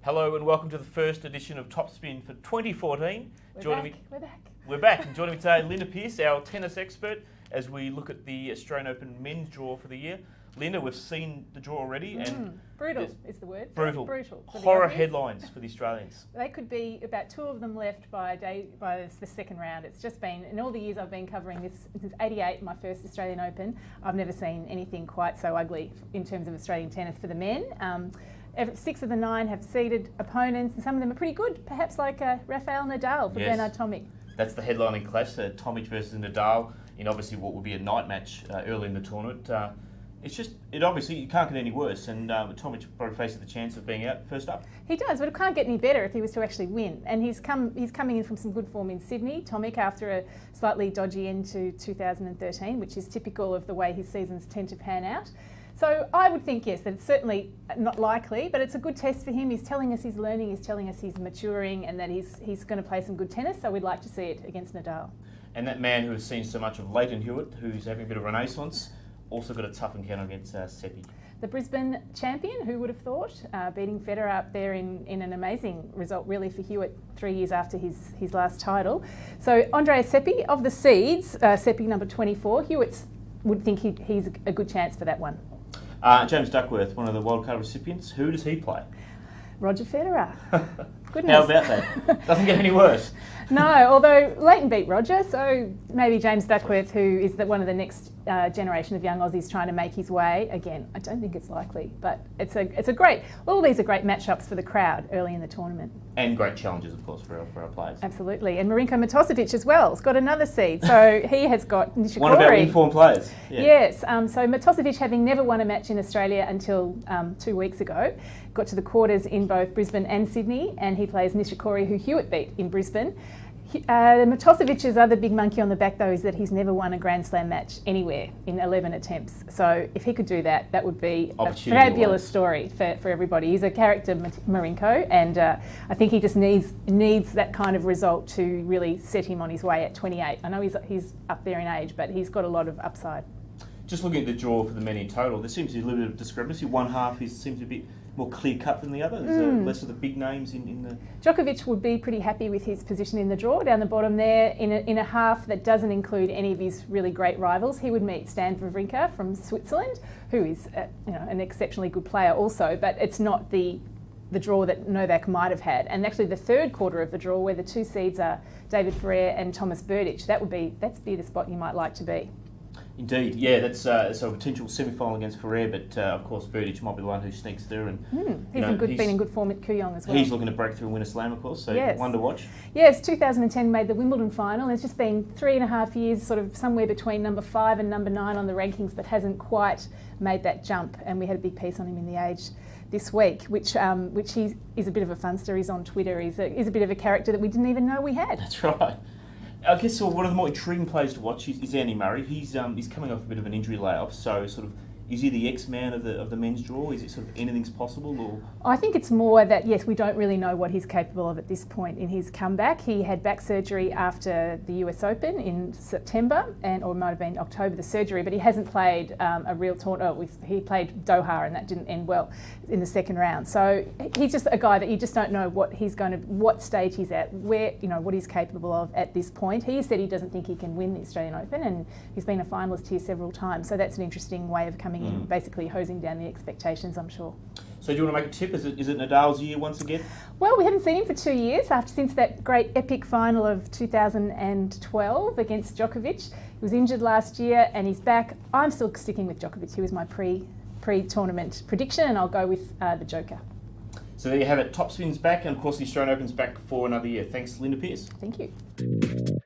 Hello and welcome to the first edition of Top Spin for 2014. We're back. We're back. And joining me today, Linda Pearce, our tennis expert, as we look at the Australian Open men's draw for the year. Linda, we've seen the draw already, and brutal is the word. Brutal. Brutal. Horror headlines for the Australians. They could be about two of them left by the second round. It's just been, in all the years I've been covering this, since '88, my first Australian Open, I've never seen anything quite so ugly in terms of Australian tennis for the men. 6 of the 9 have seeded opponents, and some of them are pretty good, perhaps like Rafael Nadal for Bernard Tomic. That's the headlining clash, Tomic versus Nadal, in obviously what would be a night match early in the tournament. Obviously, you can't get any worse, and Tomic probably faces the chance of being out first up. He does, but it can't get any better if he was to actually win. And he's coming in from some good form in Sydney, Tomic, after a slightly dodgy end to 2013, which is typical of the way his seasons tend to pan out. So I would think, yes, that it's certainly not likely, but it's a good test for him. He's telling us he's learning, he's telling us he's maturing, and that he's going to play some good tennis, so we'd like to see it against Nadal. And that man who has seen so much of Leighton Hewitt, who's having a bit of renaissance, also got a tough encounter against Seppi. The Brisbane champion, who would have thought, beating Federer up there in an amazing result really for Hewitt 3 years after his last title. So Andrea Seppi, of the seeds, Seppi number 24, Hewitt would think he's a good chance for that one. James Duckworth, one of the wildcard recipients, who does he play? Roger Federer. Goodness. How about that? Doesn't get any worse. No, although Leighton beat Roger, so maybe James Duckworth, who is one of the next generation of young Aussies trying to make his way. Again, I don't think it's likely, but it's a great. All these are great matchups for the crowd early in the tournament. And great challenges, of course, for our players. Absolutely, and Marinko Matosevic as well has got another seed, so he has got Nishikori. One of our informed players. Yeah. Yes, so Matosevic, having never won a match in Australia until 2 weeks ago, got to the quarters in both Brisbane and Sydney, and he plays Nishikori, who Hewitt beat in Brisbane. Matosevic's other big monkey on the back, though, is that he's never won a Grand Slam match anywhere in 11 attempts. So if he could do that, that would be a fabulous story for everybody. He's a character, Marinko, and I think he just needs that kind of result to really set him on his way at 28. I know he's up there in age, but he's got a lot of upside. Just looking at the draw for the men in total, there seems to be a little bit of discrepancy. One half seems to be more clear-cut than the other. There's less of the big names in the... Djokovic would be pretty happy with his position in the draw, down the bottom there, in a half that doesn't include any of his really great rivals. He would meet Stan Wawrinka from Switzerland, who is an exceptionally good player also, but it's not the draw that Novak might have had. And actually the third quarter of the draw, where the two seeds are David Ferrer and Thomas Berdych, that'd be the spot you might like to be. Indeed, yeah, that's a potential semi-final against Ferrer, but of course Berdych might be the one who sneaks through. And he's been in good form at Kooyong as well. He's looking to break through and win a slam, of course, so one to watch. Yes, 2010 made the Wimbledon final. It's just been 3.5 years, sort of somewhere between number 5 and number 9 on the rankings, but hasn't quite made that jump. And we had a big piece on him in The Age this week, which he is a bit of a funster. He's on Twitter. He's a bit of a character that we didn't even know we had. That's right. I guess one of the more intriguing players to watch is Andy Murray. He's coming off a bit of an injury layoff, so sort of is he the X-man of the men's draw? Is it sort of anything's possible? Or I think it's more that, yes, we don't really know what he's capable of at this point in his comeback. He had back surgery after the US Open in September, or it might have been October, the surgery, but he hasn't played a real tournament. He played Doha, and that didn't end well in the second round. So he's just a guy that you just don't know what stage he's at, what he's capable of at this point. He said he doesn't think he can win the Australian Open, and he's been a finalist here several times. So that's an interesting way of coming in, basically hosing down the expectations, I'm sure. So do you want to make a tip? Is it Nadal's year once again? Well, we haven't seen him for 2 years since that great epic final of 2012 against Djokovic. He was injured last year and he's back. I'm still sticking with Djokovic. He was my pre-tournament prediction, and I'll go with the Joker. So there you have it. Top Spin's back, and of course the Australian Open's back for another year. Thanks, Linda Pearce. Thank you.